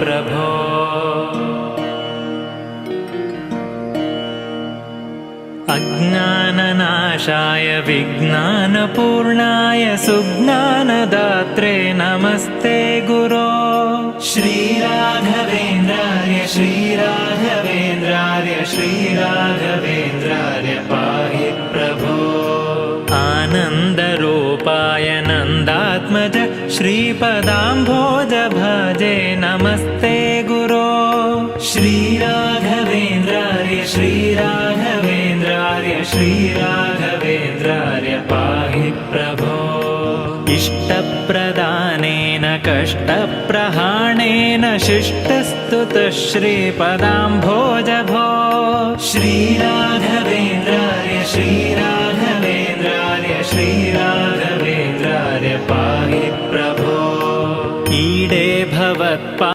प्रभो। अज्ञाननाशाय विज्ञानपूर्णाय सुज्ञानदात्रे नमस्ते गुरो। श्रीराघवेन्द्रार्य श्रीराघवेन्द्रार्य श्रीराघवेन्द्रार्य पाहि प्रभो। आनन्दरूपाय नन्दात्मज श्रीपदाम्भोज भजे नमस्ते गुरो। श्रीराघवेन्द्रार्य श्रीराघवेन्द्रार्य श्रीराघवेन्द्रार्य पाहि प्रभो। इष्टप्रदानेन कष्टप्रहाणेन शिष्टस्तुतः श्रीपदाम्भोज भो। श्रीराघवेन्द्रार्य श्रीराघवेन्द्रार्य श्रीराघवेन्द्रार्य पाहि प्रभो। ईडे भवत्पा